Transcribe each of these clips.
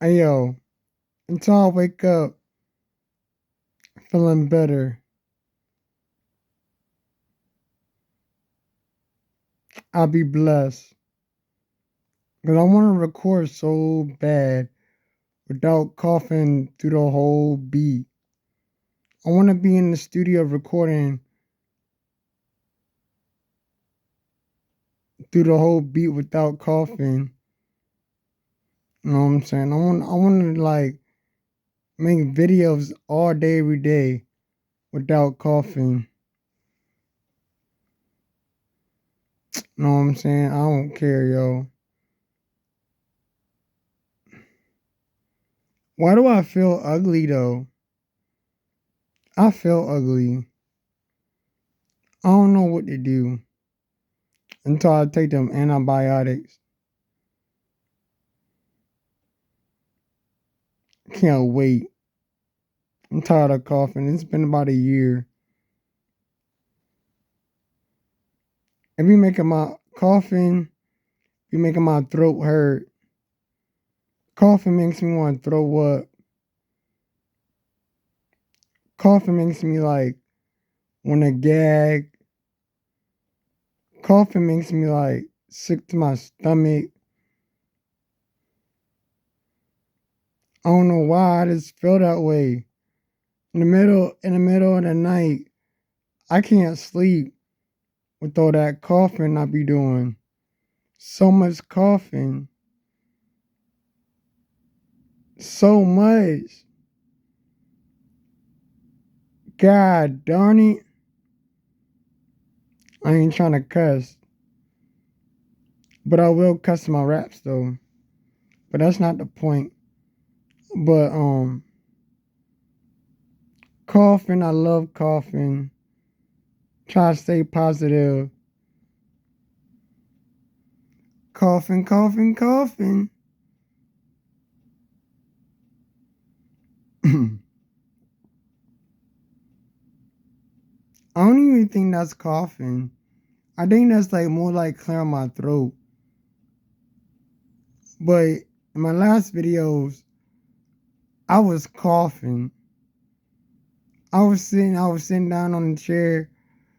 Hey yo, until I wake up feeling better, I'll be blessed. Because I want to record so bad without coughing through the whole beat. I want to be in the studio recording through the whole beat without coughing. You know what I'm saying? I want to like make videos all day, every day without coughing. You know what I'm saying? I don't care, yo. Why do I feel ugly though? I feel ugly. I don't know what to do until I take them antibiotics. Can't wait. I'm tired of coughing. It's been about a year. It be making my coughing, be making my throat hurt. Coughing makes me want to throw up. Coughing makes me like want to gag. Coughing makes me like sick to my stomach. I don't know why. I just feel that way. In the middle of the night, I can't sleep with all that coughing I be doing. So much coughing. So much. God darn it. I ain't trying to cuss. But I will cuss my raps though. But that's not the point. But coughing, I love coughing. Try to stay positive. Coughing, coughing, coughing. I don't even think that's coughing. I think that's like more like clearing my throat. But in my last videos, I was coughing. I was sitting down on the chair.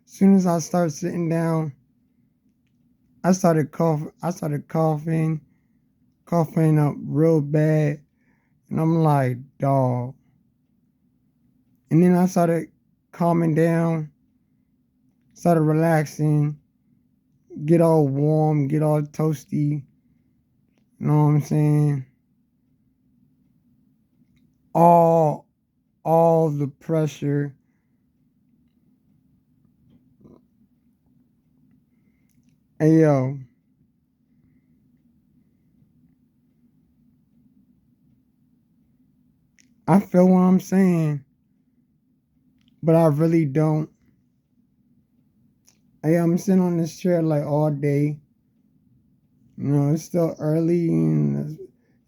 As soon as I started sitting down, I started coughing. Coughing up real bad. And I'm like, dog. And then I started calming down, started relaxing, get all warm, get all toasty. You know what I'm saying? All the pressure. Hey yo, I feel what I'm saying, but I really don't. Hey, I'm sitting on this chair like all day. You know, it's still early and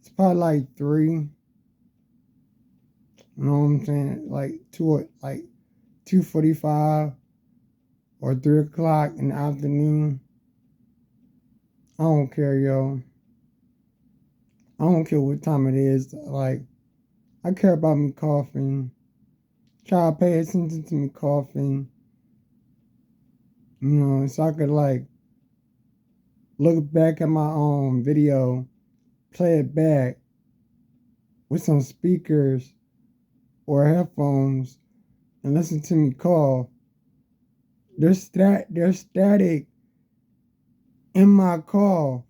it's probably like 3. You know what I'm saying? Like 2:45 or 3 o'clock in the afternoon. I don't care, yo. I don't care what time it is. Like, I care about me coughing. Try to pay attention to me coughing. You know, so I could like look back at my own video, play it back with some speakers or headphones and listen to me cough. There's static in my cough.